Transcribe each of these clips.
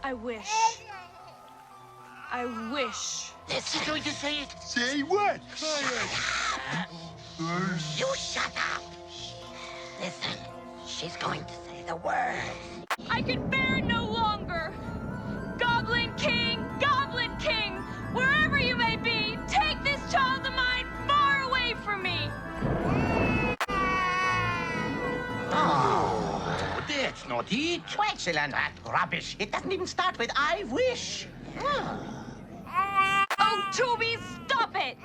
I wish. I wish. She's going to say it. Say what? You shut up. Listen, she's going to say the word. I can bear it no longer. Goblin King, wherever you may be, take this child of mine far away from me. Oh, that's not it. Wait till and that rubbish. It doesn't even start with I wish. Oh, Toby, stop it!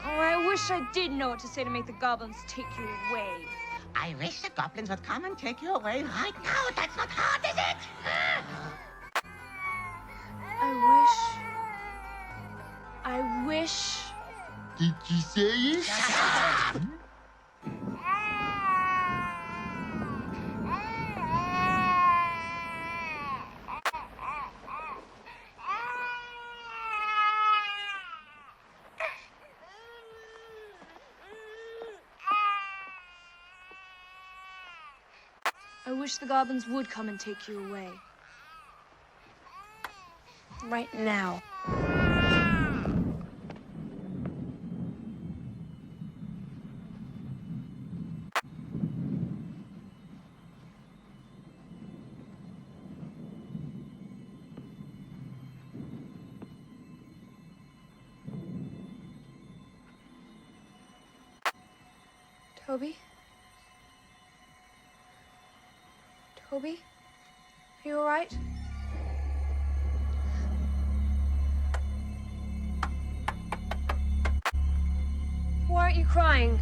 Oh, I wish I did know what to say to make the goblins take you away. I wish the goblins would come and take you away right now. That's not hard, is it? I wish. Did you say it? Shut up! I wish the goblins would come and take you away. Right now. Toby? Toby? Are you all right? Why aren't you crying?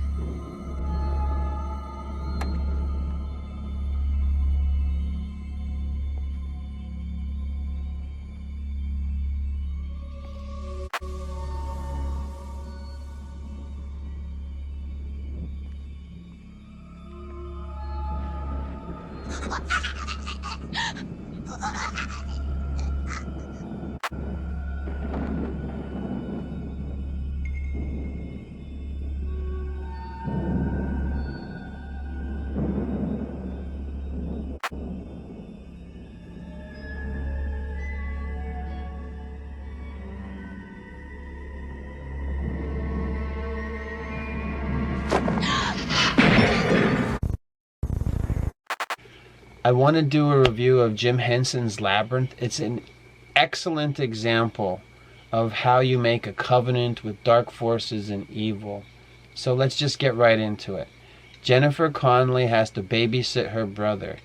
I want to do a review of Jim Henson's Labyrinth. It's an excellent example of how you make a covenant with dark forces and evil. So let's just get right into it. Jennifer Connelly has to babysit her brother.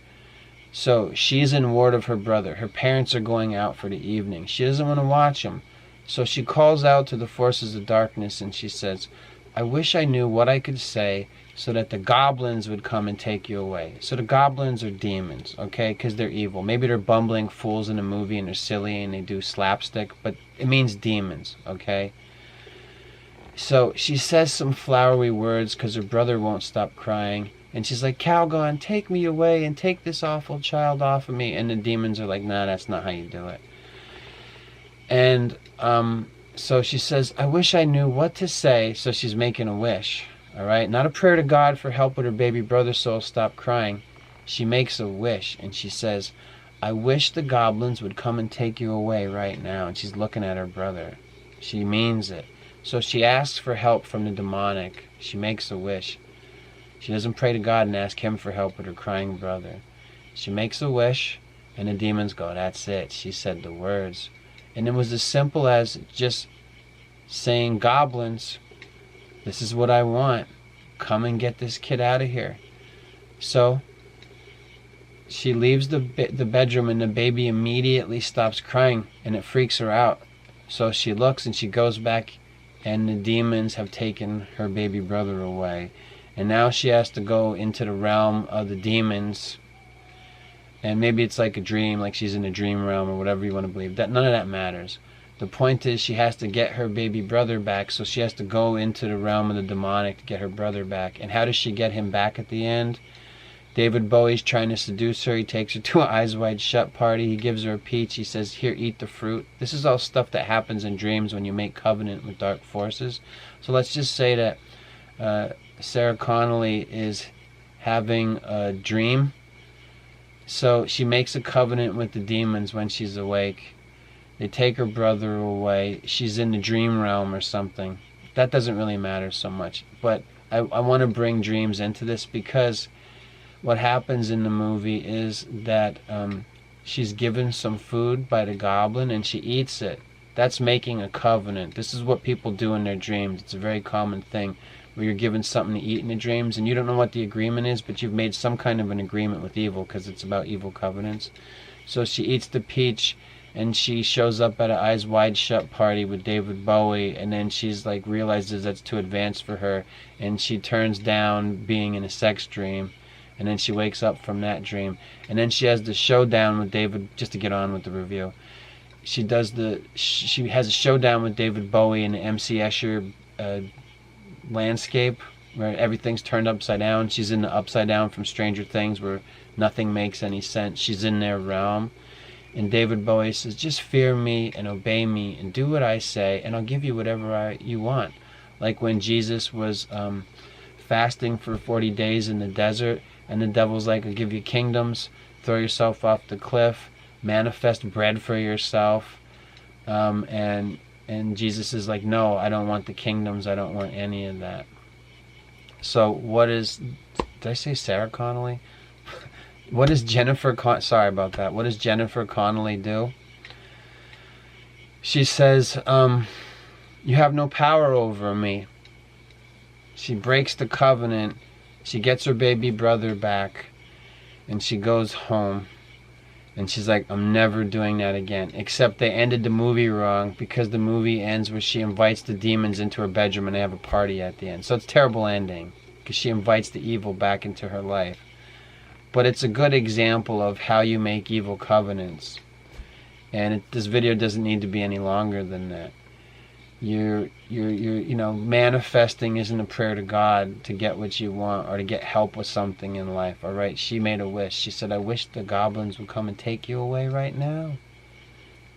So she's in ward of her brother. Her parents are going out for the evening. She doesn't want to watch him. So she calls out to the forces of darkness and she says, I wish I knew what I could say so that the goblins would come and take you away. So the goblins are demons, okay, because they're evil. Maybe they're bumbling fools in a movie and they're silly and they do slapstick, but it means demons, okay? So she says some flowery words because her brother won't stop crying. And she's like, Calgon, take me away and take this awful child off of me. And the demons are like, nah, that's not how you do it. And so she says, I wish I knew what to say. So she's making a wish. All right, not a prayer to God for help with her baby brother so he'll stop crying. She makes a wish and she says, I wish the goblins would come and take you away right now. And she's looking at her brother. She means it. So she asks for help from the demonic. She makes a wish. She doesn't pray to God and ask him for help with her crying brother. She makes a wish and the demons go, that's it. She said the words. And it was as simple as just saying, goblins, this is what I want. Come and get this kid out of here. So she leaves the bedroom and the baby immediately stops crying and it freaks her out. So she looks and she goes back and the demons have taken her baby brother away. And now she has to go into the realm of the demons. And maybe it's like a dream, like she's in a dream realm or whatever you want to believe. That none of that matters. The point is she has to get her baby brother back, so she has to go into the realm of the demonic to get her brother back. And how does she get him back at the end? David Bowie's trying to seduce her. He takes her to an Eyes Wide Shut party. He gives her a peach. He says, here, eat the fruit. This is all stuff that happens in dreams when you make covenant with dark forces. So let's just say that Sarah Connolly is having a dream. So she makes a covenant with the demons when she's awake. They take her brother away. She's in the dream realm or something. That doesn't really matter so much. But I want to bring dreams into this because what happens in the movie is that she's given some food by the goblin and she eats it. That's making a covenant. This is what people do in their dreams. It's a very common thing where you're given something to eat in the dreams and you don't know what the agreement is, but you've made some kind of an agreement with evil because it's about evil covenants. So she eats the peach and she shows up at an Eyes Wide Shut party with David Bowie, and then she's like realizes that's too advanced for her and she turns down being in a sex dream, and then she wakes up from that dream, and then she has the showdown with David. Just to get on with the review, she has a showdown with David Bowie in the MC Escher landscape where everything's turned upside down. She's in the upside down from Stranger Things where nothing makes any sense. She's in their realm. And David Bowie says, just fear me and obey me and do what I say and I'll give you whatever you want. Like when Jesus was fasting for 40 days in the desert and the devil's like, I'll give you kingdoms, throw yourself off the cliff, manifest bread for yourself. And Jesus is like, no, I don't want the kingdoms. I don't want any of that. So did I say Sarah Connolly? What does sorry about that. What does Jennifer Connelly do? She says, you have no power over me. She breaks the covenant. She gets her baby brother back. And she goes home. And she's like, I'm never doing that again. Except they ended the movie wrong because the movie ends where she invites the demons into her bedroom and they have a party at the end. So it's a terrible ending because she invites the evil back into her life. But it's a good example of how you make evil covenants. And this video doesn't need to be any longer than that. You're manifesting isn't a prayer to God to get what you want or to get help with something in life. All right, she made a wish. She said, I wish the goblins would come and take you away right now.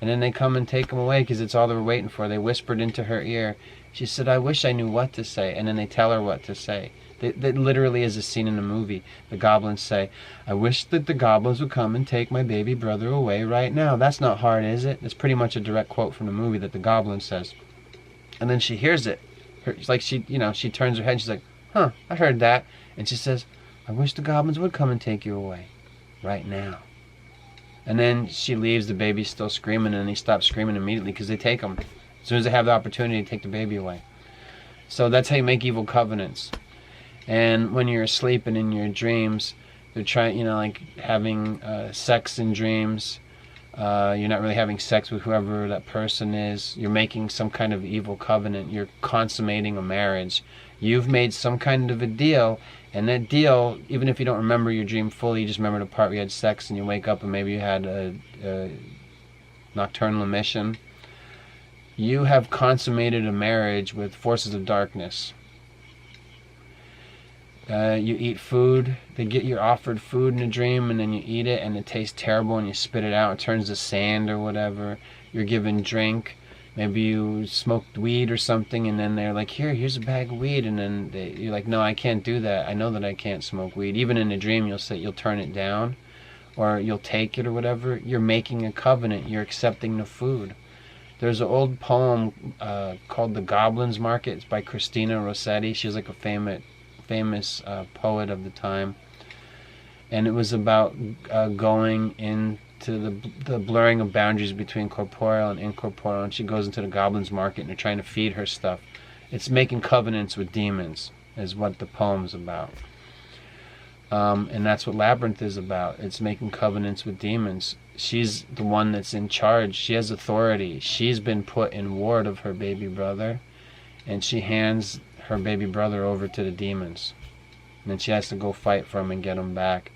And then they come and take them away because it's all they were waiting for. They whispered into her ear. She said, I wish I knew what to say. And then they tell her what to say. That literally is a scene in a movie. The goblins say, I wish that the goblins would come and take my baby brother away right now. That's not hard, is it? It's pretty much a direct quote from the movie that the goblin says. And then she hears it. It's like she turns her head and she's like, huh, I heard that. And she says, I wish the goblins would come and take you away right now. And then she leaves, the baby's still screaming, and he stops screaming immediately because they take him. As soon as they have the opportunity to take the baby away. So that's how you make evil covenants. And when you're asleep and in your dreams, they're trying, like having sex in dreams. You're not really having sex with whoever that person is. You're making some kind of evil covenant. You're consummating a marriage. You've made some kind of a deal, and that deal, even if you don't remember your dream fully, you just remember the part where you had sex and you wake up and maybe you had a nocturnal emission. You have consummated a marriage with forces of darkness. You eat food. You're offered food in a dream, and then you eat it, and it tastes terrible, and you spit it out. It turns to sand or whatever. You're given drink. Maybe you smoked weed or something, and then they're like, here's a bag of weed, and then you're like, no, I can't do that. I know that I can't smoke weed. Even in a dream, you'll turn it down, or you'll take it or whatever. You're making a covenant. You're accepting the food. There's an old poem called The Goblin's Market. It's by Christina Rossetti. She's like a famous poet of the time, and it was about going into the blurring of boundaries between corporeal and incorporeal, and she goes into the goblin's market and they're trying to feed her stuff. It's making covenants with demons is what the poem's about, and that's what Labyrinth is about. It's making covenants with demons. She's the one that's in charge. She has authority. She's been put in ward of her baby brother, and she hands her baby brother over to the demons, and then she has to go fight for him and get him back.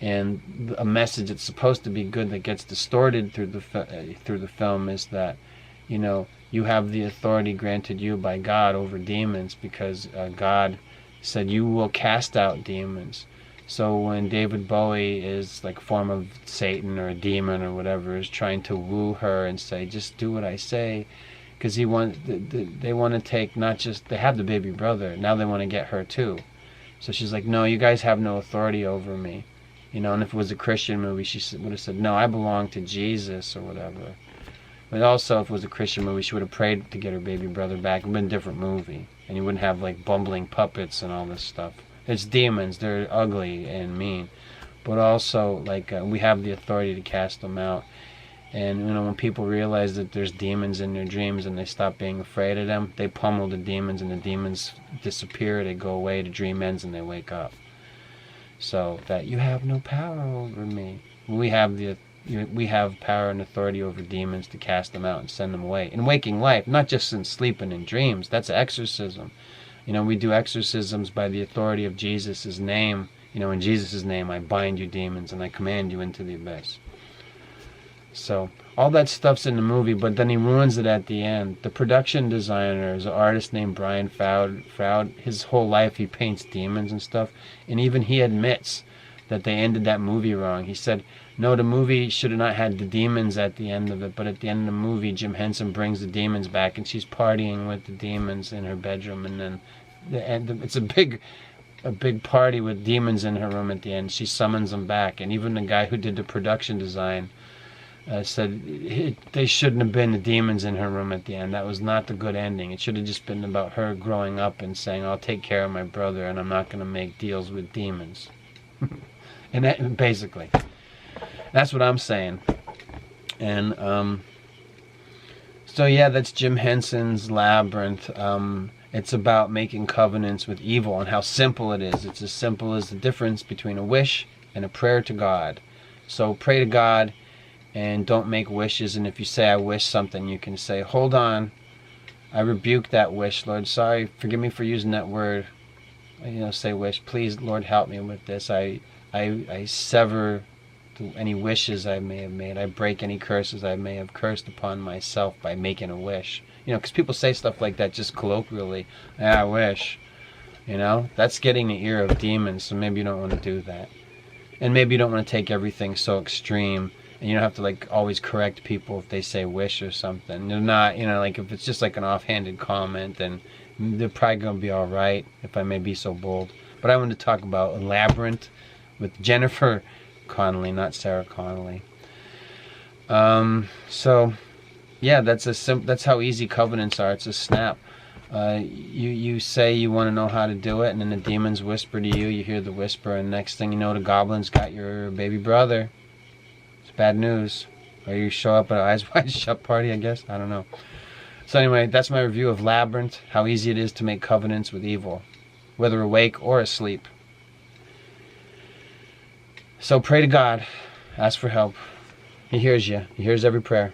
And a message that's supposed to be good that gets distorted through the film is that, you have the authority granted you by God over demons because God said you will cast out demons. So when David Bowie is like a form of Satan or a demon or whatever is trying to woo her and say, just do what I say, because they want to take not just, they have the baby brother, now they want to get her too. So she's like, no, you guys have no authority over me. You know, and if it was a Christian movie, she would have said, no, I belong to Jesus or whatever. But also, if it was a Christian movie, she would have prayed to get her baby brother back. It would have been a different movie. And you wouldn't have, like, bumbling puppets and all this stuff. It's demons. They're ugly and mean. But also, like, we have the authority to cast them out. And, you know, when people realize that there's demons in their dreams and they stop being afraid of them, they pummel the demons and the demons disappear. They go away, the dream ends, and they wake up. So that you have no power over me. We have power and authority over demons to cast them out and send them away. In waking life, not just in sleep and in dreams. That's exorcism. You know, we do exorcisms by the authority of Jesus' name. You know, in Jesus' name, I bind you demons and I command you into the abyss. So, all that stuff's in the movie, but then he ruins it at the end. The production designer is an artist named Brian Froud. His whole life he paints demons and stuff, and even he admits that they ended that movie wrong. He said, no, the movie should have not had the demons at the end of it, but at the end of the movie, Jim Henson brings the demons back, and she's partying with the demons in her bedroom, and then it's a big party with demons in her room at the end. She summons them back, and even the guy who did the production design said they shouldn't have been the demons in her room at the end. That was not the good ending. It should have just been about her growing up and saying, I'll take care of my brother and I'm not going to make deals with demons. And that, basically, that's what I'm saying. And so yeah, that's Jim Henson's Labyrinth. It's about making covenants with evil and how simple it is. It's as simple as the difference between a wish and a prayer to God. So pray to God and don't make wishes. And if you say, I wish something, you can say, hold on, I rebuke that wish, Lord. Sorry, forgive me for using that word. You know, say wish. Please, Lord, help me with this. I sever any wishes I may have made. I break any curses I may have cursed upon myself by making a wish. You know, because people say stuff like that just colloquially. I wish. You know, that's getting the ear of demons, so maybe you don't want to do that. And maybe you don't want to take everything so extreme. And you don't have to, like, always correct people if they say wish or something. They're not, you know, like, if it's just, like, an offhanded comment, then they're probably going to be all right, if I may be so bold. But I wanted to talk about Labyrinth with Jennifer Connelly, not Sarah Connelly. So, yeah, that's how easy covenants are. It's a snap. You say you want to know how to do it, and then the demons whisper to you. You hear the whisper, and next thing you know, the goblins got your baby brother. Bad news. Or you show up at an Eyes Wide Shut party, I guess. I don't know. So anyway, that's my review of Labyrinth. How easy it is to make covenants with evil, whether awake or asleep. So pray to God. Ask for help. He hears you. He hears every prayer.